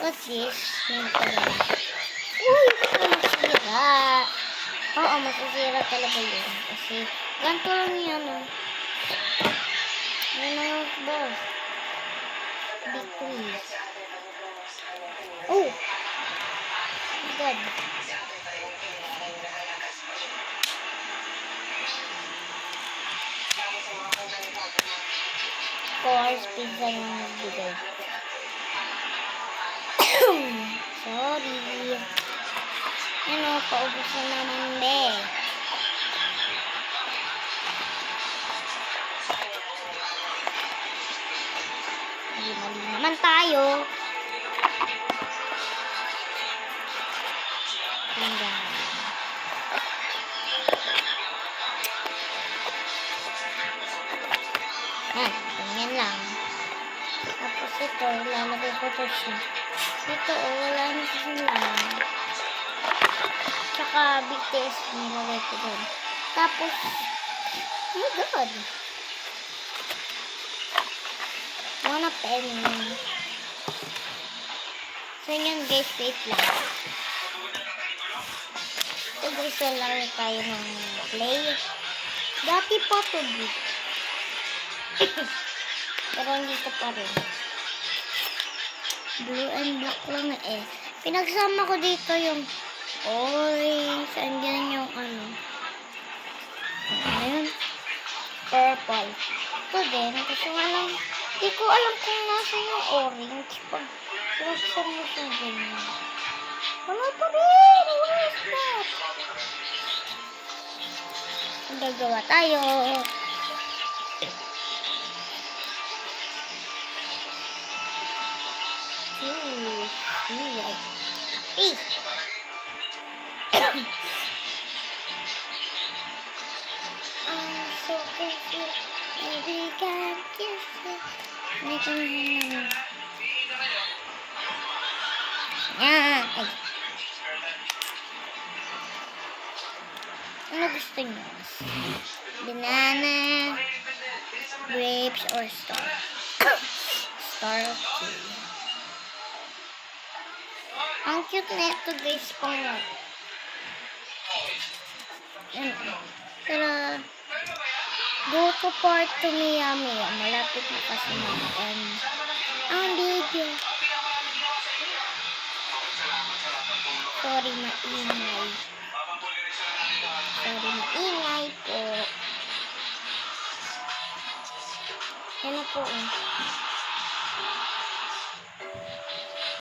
What's this? May pala. Uy! Masisira. Oo, masisira talaga yun. Kasi, ganito lang yan, oh. Ano ba? Decrease. Oh! God. Course, pizza yung nagbigay. Sorry. Ano, paubos na naman, be. Mali naman tayo. Hanggang. Ganyan lang. Tapos ito, lalagay ko ito siya. Ito, wala na kasi lang. Tsaka BTS, nilagay ko doon. Tapos, oh my God. Wanna pen. So, yun guys, wait lang. Ito guys, laro tayo ng play. Dati pa ito, pero dito pa rin. Blue and black lang na eh. Pinagsama ko dito yung orange, andyan yung ano. Ayun. Purple. Ito din. Kasi walang, di ko alam kung nasa yung orange. Pag pinagsan mo siya ganyan. Wala pa rin. What is that? Gagawa tayo. I'm so confused. Maybe God gives me. Ay. Ano gusto niyo? Banana, grapes, or star? Star, okay. Ang cute na ito guys pang pero go to part to Miami. Malapit na kasi naman. Ang video. Sorry, maingay. Sorry, maingay po. Yan na po.